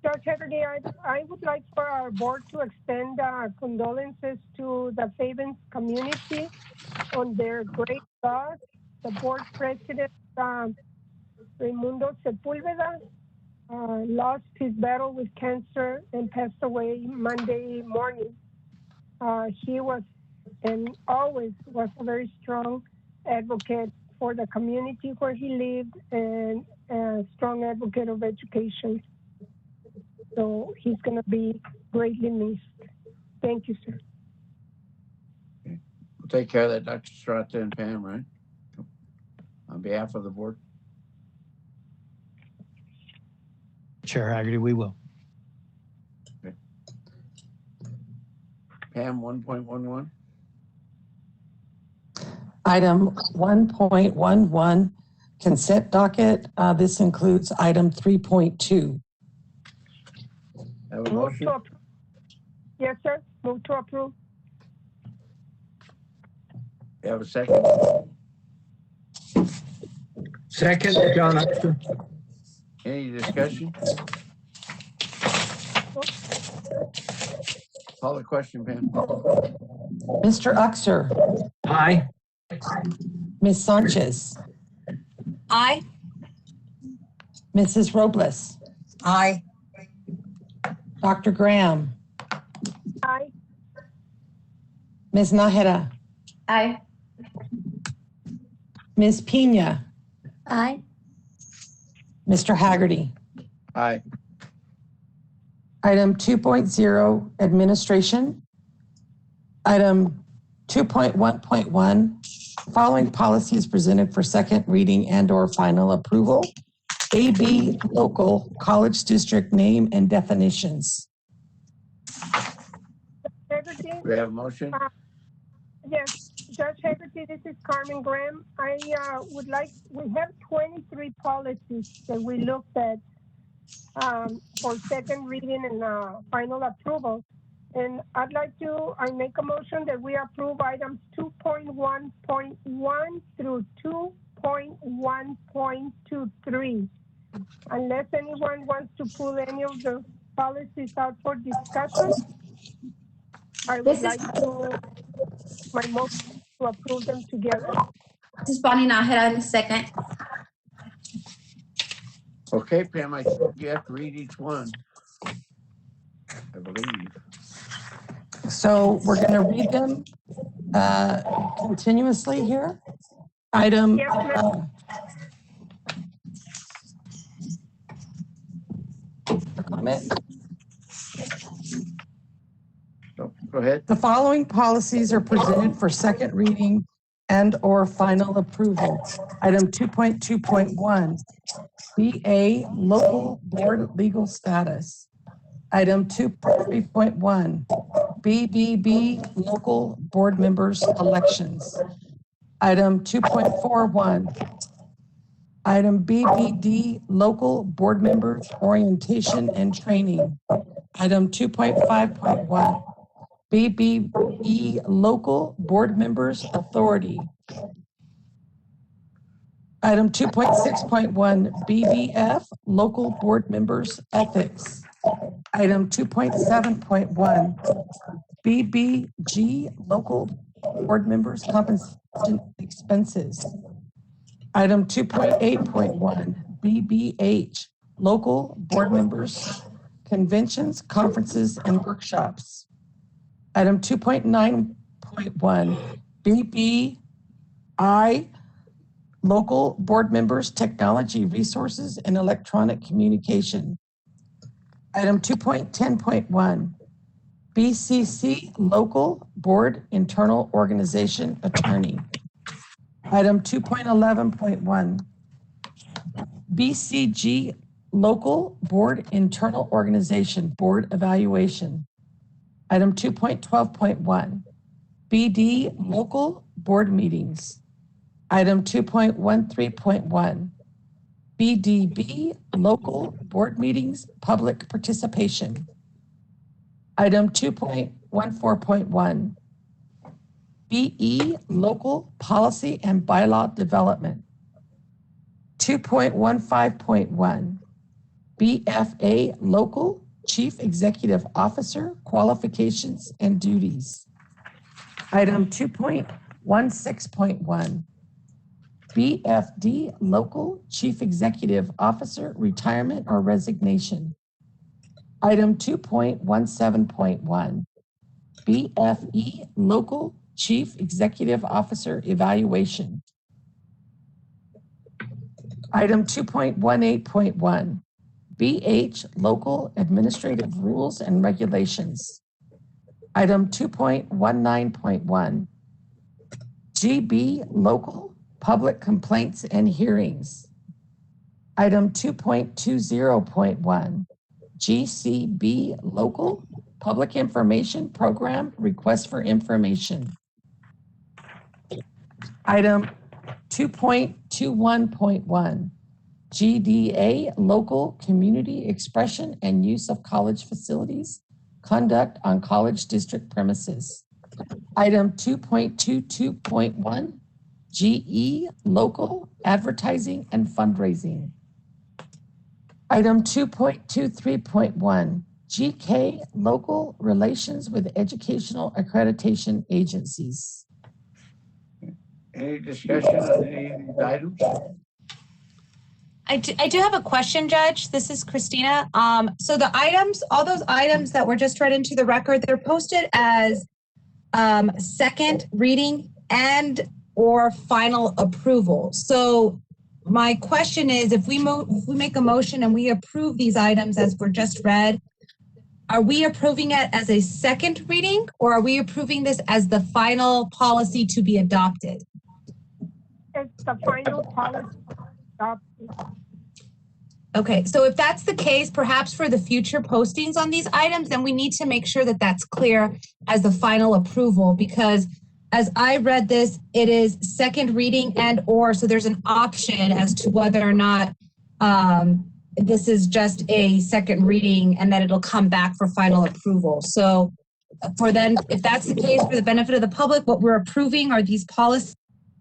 Judge Haggerty, I would like for our board to extend condolences to the Favens community on their great loss. The board president, Raimundo Sepulveda, lost his battle with cancer and passed away Monday morning. He was and always was a very strong advocate for the community where he lived and a strong advocate of education. So he's going to be greatly missed. Thank you, sir. Okay. We'll take care of that, Dr. Serrata and Pam, right? On behalf of the board. Chair Haggerty, we will. Okay. Pam, 1.11. Item 1.11, consent docket. This includes item 3.2. Have a motion? Yes, sir. Move to approve. You have a second? Second, John. Any discussion? Call the question, Pam. Mr. Uxer, Aye. Ms. Sanchez, Aye. Mrs. Robles, Aye. Dr. Graham, Aye. Ms. Nájera, Aye. Ms. Pina, Aye. Mr. Haggerty. Aye. Item 2.0, administration. Item 2.1.1, following policy is presented for second reading and/or final approval. AB local college district name and definitions. Haggerty? We have a motion? Yes, Judge Haggerty, this is Carmen Graham. I would like, we have 23 policies that we looked at for second reading and final approval. And I make a motion that we approve items 2.1.1 through 2.1.23. Unless anyone wants to pull any of the policies out for discussion, I would like to, my motion to approve them together. This is Bonnie Nájera in the second. Okay, Pam, I think you have to read each one, I believe. So we're going to read them continuously here. Item. Yes, ma'am. Comment. So, go ahead. The following policies are presented for second reading and/or final approval. Item 2.2.1, BA local board legal status. Item 2.3.1, BBB local board members elections. Item 2.41, item BBD local board members orientation and training. Item 2.5.1, BBE local board members authority. Item 2.6.1, BBF local board members ethics. Item 2.7.1, BBG local board members compensation expenses. Item 2.8.1, BBH local board members conventions, conferences, and workshops. Item 2.9.1, BBI, local board members, technology resources, and electronic communication. Item 2.10.1, BCC, local board internal organization attorney. Item 2.11.1, BCG, local board internal organization board evaluation. Item 2.12.1, BD, local board meetings. Item 2.13.1, BDB, local board meetings, public participation. Item 2.14.1, BE, local policy and bylaw development. 2.15.1, BFA, local chief executive officer qualifications and duties. Item 2.16.1, BFD, local chief executive officer retirement or resignation. Item 2.17.1, BFE, local chief executive officer evaluation. Item 2.18.1, BH, local administrative rules and regulations. Item 2.19.1, GB, local public complaints and hearings. Item 2.20.1, GCB, local public information program request for information. Item 2.21.1, GDA, local community expression and use of college facilities, conduct on college district premises. Item 2.22.1, GE, local advertising and fundraising. Item 2.23.1, GK, local relations with educational accreditation agencies. Any discussion on any of these items? I do have a question, Judge. This is Christina. So the items, all those items that were just read into the record, they're posted as second reading and or final approval. So my question is, if we make a motion and we approve these items as were just read, are we approving it as a second reading, or are we approving this as the final policy to be adopted? It's the final policy. Okay, so if that's the case, perhaps for the future postings on these items, then we need to make sure that that's clear as the final approval, because as I read this, it is second reading and or, so there's an option as to whether or not this is just a second reading and that it'll come back for final approval. So for then, if that's the case, for the benefit of the public, what we're approving are these policies,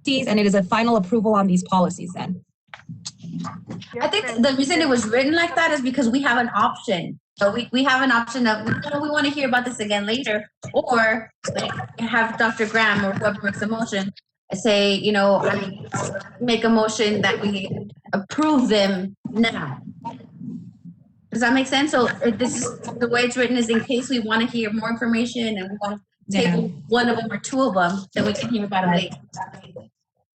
and it is a final approval on these policies then. I think the reason it was written like that is because we have an option. So we have an option of, we want to hear about this again later, or like have Dr. Graham or whoever makes a motion say, I make a motion that we approve them now. Does that make sense? So this is the way it's written is in case we want to hear more information and we want to table one of them or two of them, then we can hear about it later.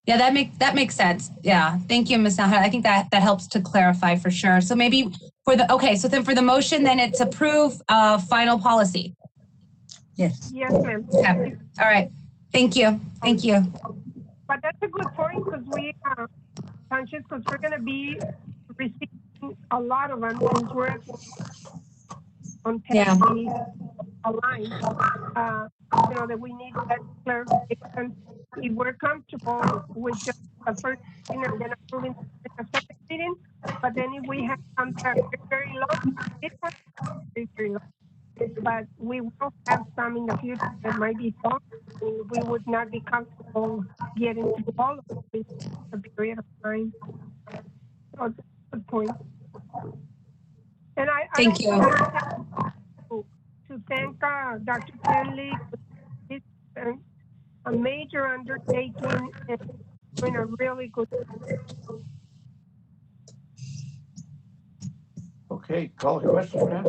Yeah, that makes sense. Yeah, thank you, Ms. Nahara. I think that helps to clarify for sure. So maybe so then for the motion, then it's approve final policy. Yes, ma'am. Okay. All right. Thank you. Thank you. But that's a good point because we're going to be receiving a lot of them since we're on page aligned. That we need that clarification. If we're comfortable with just the first reading and then approving the second reading, but then if we have some that are very long, it's not very long. But we will have some in the future that might be long. We would not be comfortable getting to all of it in a period of time. So that's a good point. And Thank you. To thank Dr. Kenley. It's a major undertaking and doing a really good job. Okay, call the question, ma'am.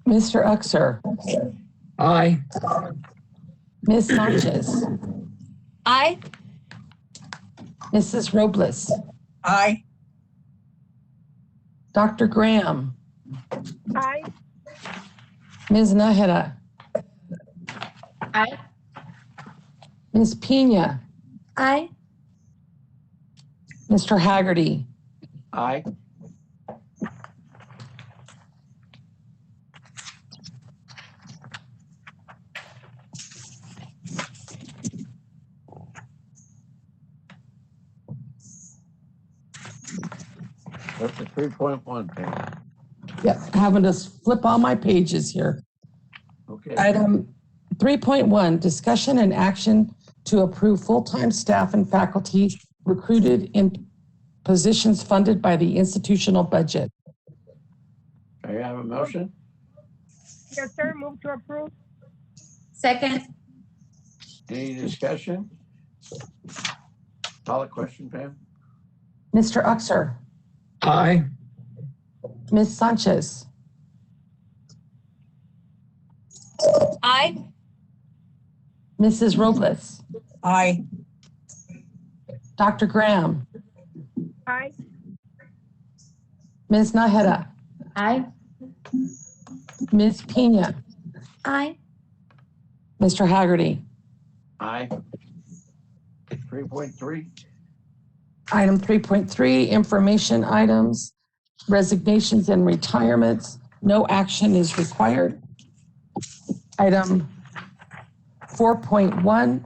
Mr. Uxer. Aye. Ms. Sanchez, Aye. Mrs. Robles, Aye. Dr. Graham, Aye. Ms. Nájera, Aye. Ms. Pina, Aye. Mr. Haggerty, Aye. What's the 3.1, Pam? yeah, having to flip all my pages here. Okay. Item 3.1, discussion and action to approve full-time staff and faculty recruited in positions funded by the institutional budget. Do you have a motion? Yes, sir. Move to approve. Second. Any discussion? Call the question, Pam? Mr. Uxer, Aye. Ms. Sanchez, Aye. Mrs. Robles, Aye. Dr. Graham, Aye. Ms. Nájera, Aye. Ms. Pina, Aye. Mr. Haggerty. Aye. 3.3. Item 3.3, information items, resignations and retirements. No action is required. Item 4.1,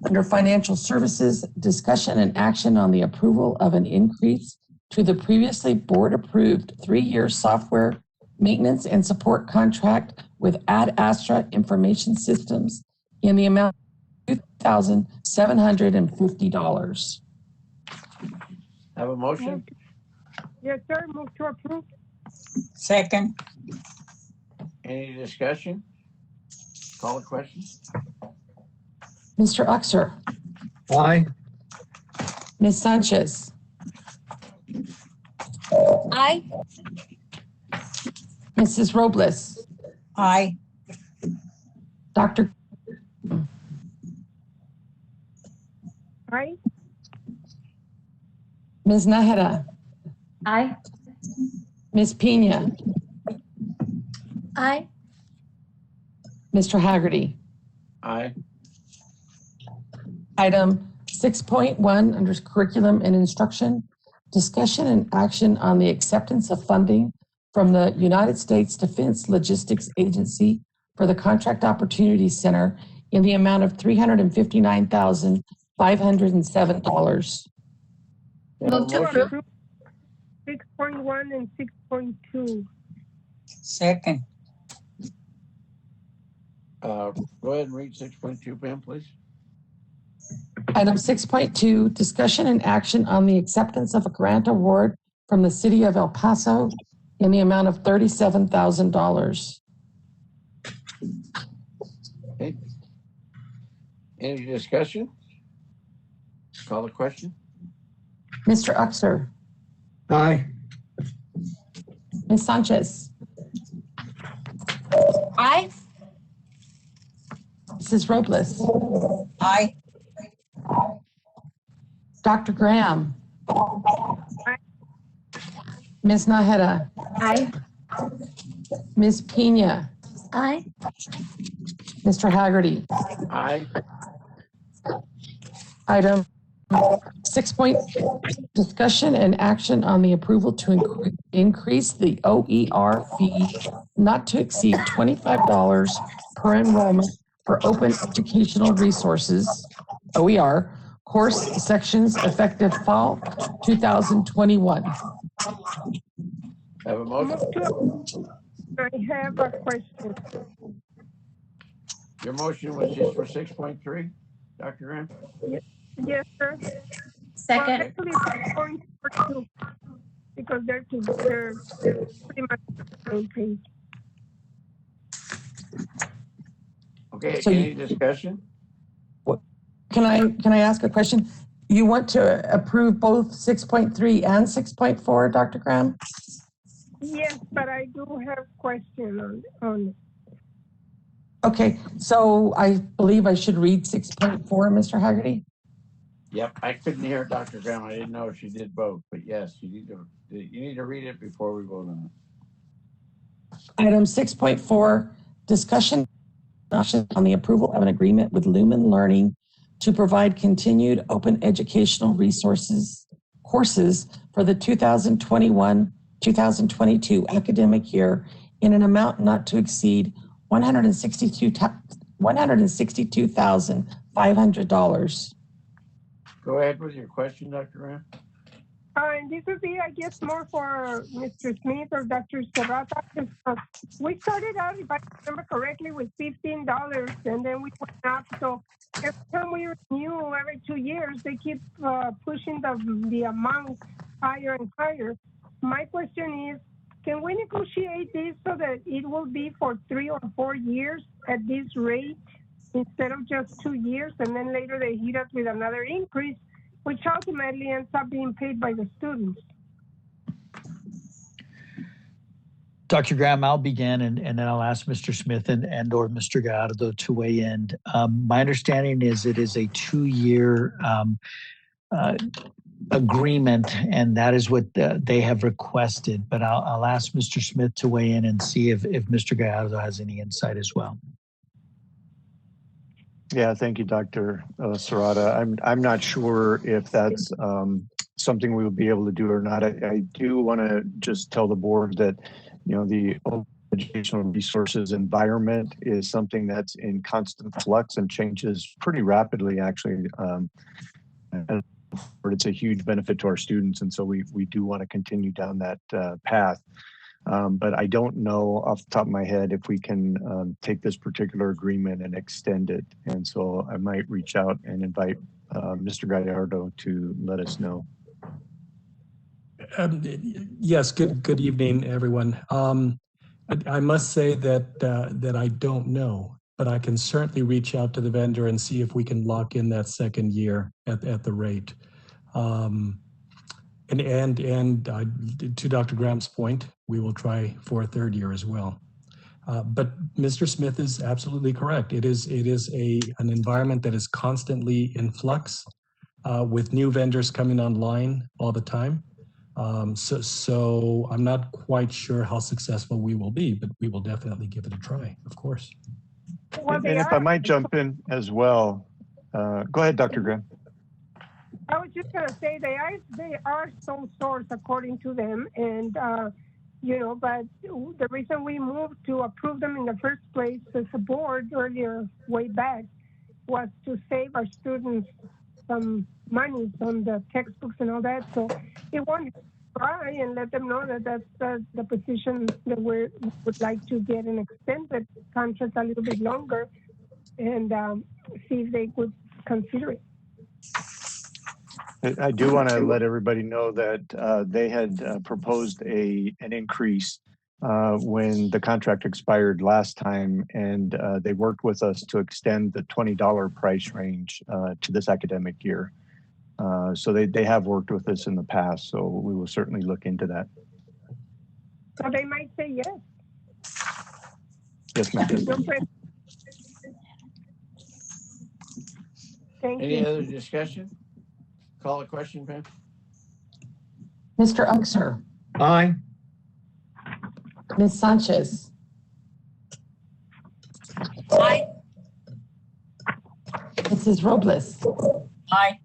under financial services, discussion and action on the approval of an increase to the previously board-approved 3-year software maintenance and support contract with Ad Astra Information Systems in the amount of $2,750. Have a motion? Yes, sir. Move to approve. Second. Any discussion? Call the question? Mr. Uxer, Aye. Ms. Sanchez, Aye. Mrs. Robles, Aye. Dr. Aye. Ms. Nájera, Aye. Ms. Pina, Aye. Mr. Haggerty. Aye. Item 6.1 under curriculum and instruction, discussion and action on the acceptance of funding from the United States Defense Logistics Agency for the Contract Opportunity Center in the amount of $359,507. Move to approve. 6.1 and 6.2. Second. Go ahead and read 6.2, Pam, please. Item 6.2, discussion and action on the acceptance of a grant award from the City of El Paso in the amount of $37,000. Okay. Any discussion? Call the question? Mr. Uxer, Aye. Ms. Sanchez, Aye. Mrs. Robles, Aye. Dr. Graham, Aye. Ms. Nájera, Aye. Ms. Pina, Aye. Mr. Haggerty. Aye. Item 6. Discussion and action on the approval to increase the OER fee not to exceed $25 per enrollment for open educational resources, OER, course sections effective fall 2021. Have a motion? I have a question. Your motion was just for 6.3, Dr. Graham? Yes, sir. Second. Well, actually, 6.2, because they're pretty much the same page. Okay, So any discussion? Can I ask a question? You want to approve both 6.3 and 6.4, Dr. Graham? Yes, but I do have question on it. Okay, so I believe I should read 6.4, Mr. Haggerty. Yep, I couldn't hear Dr. Graham. I didn't know if she did both, but yes, you need to read it before we vote on it. Item 6.4, discussion on the approval of an agreement with Lumen Learning to provide continued open educational courses for the 2021-2022 academic year in an amount not to exceed $162,500. Go ahead with your question, Dr. Graham. And this would be, I guess, more for Mr. Smith or Dr. Serrata. We started out, if I remember correctly, with $15, and then we went up. So every time we renew every 2 years, they keep pushing the amount higher and higher. My question is, can we negotiate this so that it will be for 3 or 4 years at this rate instead of just 2 years, and then later they hit us with another increase, which ultimately ends up being paid by the students? Dr. Graham, I'll begin and then I'll ask Mr. Smith and or Mr. Gallardo to weigh in. My understanding is it is a 2-year agreement, and that is what they have requested. But I'll ask Mr. Smith to weigh in and see if Mr. Gallardo has any insight as well. Yeah, thank you, Dr. Serrata. I'm not sure if that's something we will be able to do or not. I do want to just tell the board that, the educational resources environment is something that's in constant flux and changes pretty rapidly, actually. And it's a huge benefit to our students, and so we do want to continue down that path. But I don't know off the top of my head if we can take this particular agreement and extend it. And so I might reach out and invite Mr. Gallardo to let us know. Yes, good evening, everyone. I must say that I don't know, but I can certainly reach out to the vendor and see if we can lock in that second year at the rate. And to Dr. Graham's point, we will try for a third year as well. But Mr. Smith is absolutely correct. It is an environment that is constantly in flux with new vendors coming online all the time. So I'm not quite sure how successful we will be, but we will definitely give it a try, of course. Well, and if I might jump in as well, go ahead, Dr. Graham. I was just going to say they are sole source according to them, and but the reason we moved to approve them in the first place as a board earlier, way back, was to save our students some money on the textbooks and all that. So we wanted to try and let them know that that's the position that we would like to get an extended contract a little bit longer, and see if they would consider it. I do want to let everybody know that they had proposed an increase when the contract expired last time, and they worked with us to extend the $20 price range to this academic year. So they have worked with us in the past, so we will certainly look into that. So they might say yes. Yes, ma'am. Thank you. Any other discussion? Call a question, Pam. Mr. Unkser. Aye. Ms. Sanchez. Aye. Mrs. Robles. Aye.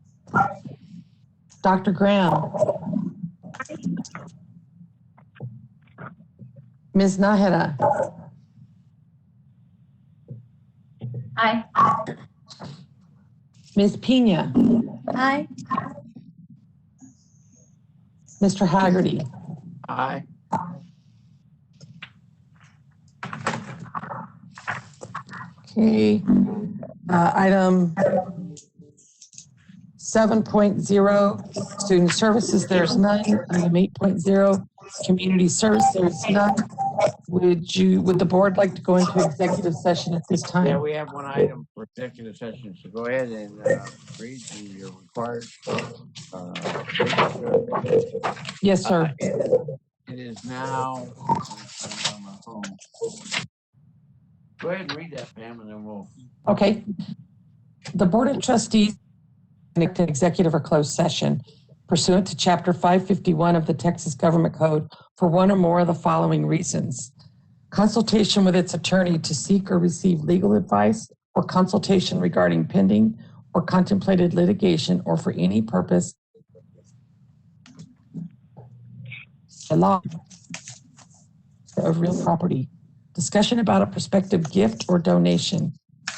Dr. Graham. Ms. Nájera. Aye. Ms. Pina. Aye. Mr. Haggerty. Aye. Okay. Item 7.0, student services, there's none. Item 8.0, community service, there's none. Would the board like to go into executive session at this time? Yeah, we have one item for executive session, so go ahead and read the required. Yes, sir. It is now on my phone. Go ahead and read that, Pam, and then we'll. Okay. The Board of Trustees conduct an executive or closed session pursuant to Chapter 551 of the Texas Government Code for one or more of the following reasons: consultation with its attorney to seek or receive legal advice, or consultation regarding pending or contemplated litigation, or for any purpose the law of real property, discussion about a prospective gift or donation,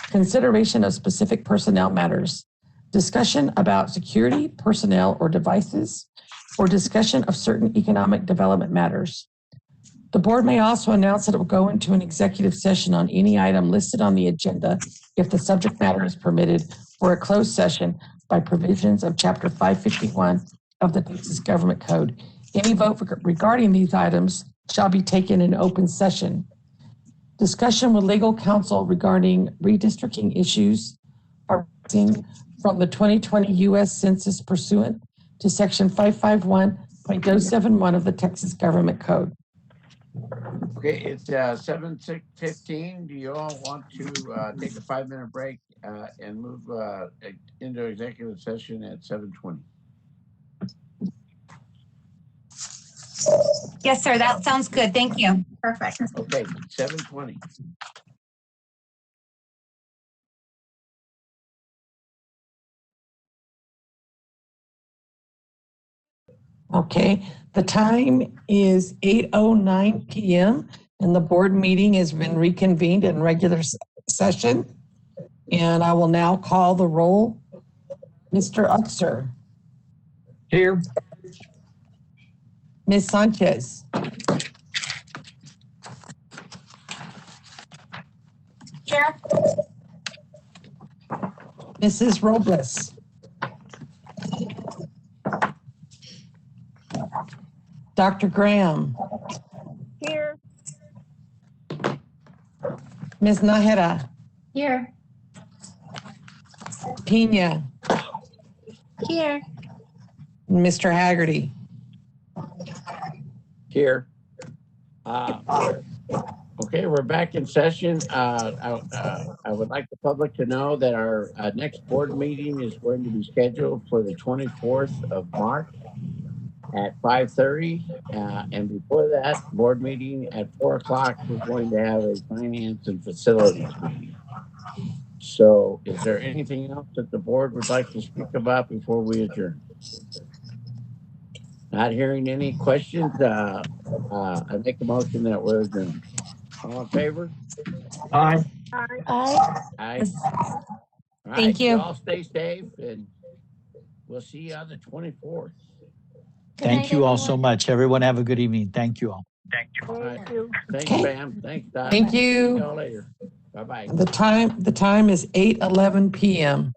consideration of specific personnel matters, discussion about security, personnel, or devices, or discussion of certain economic development matters. The board may also announce that it will go into an executive session on any item listed on the agenda if the subject matter is permitted, or a closed session by provisions of Chapter 551 of the Texas Government Code. Any vote regarding these items shall be taken in open session. Discussion with legal counsel regarding redistricting issues arising from the 2020 U.S. Census pursuant to Section 551.071 of the Texas Government Code. Okay, it's 7:15. Do you all want to take a 5-minute break and move into executive session at 7:20? Yes, sir. That sounds good. Thank you. Perfect. Okay, 7:20. Okay, the time is 8:09 p.m. and the board meeting has been reconvened in regular session. And I will now call the roll. Mr. Uxer. Here. Ms. Sanchez. Here. Mrs. Robles. Dr. Graham. Here. Ms. Nahera. Here. Pena. Here. Mr. Haggerty. Here. Okay, we're back in session. I would like the public to know that our next board meeting is going to be scheduled for the 24th of March at 5:30. And before that board meeting at 4 o'clock, we're going to have a finance and facilities meeting. So is there anything else that the board would like to speak about before we adjourn? Not hearing any questions, I make a motion that we're adjourned. All in favor? Aye. Aye. Aye. All right, Thank you. all stay safe, and we'll see you on the 24th. Thank you all so much. Everyone have a good evening. Thank you all. Thank you. Thanks, Okay. Pam. Thanks, Doc. Thank See you. y'all later. Bye-bye. The time is 8:11 p.m.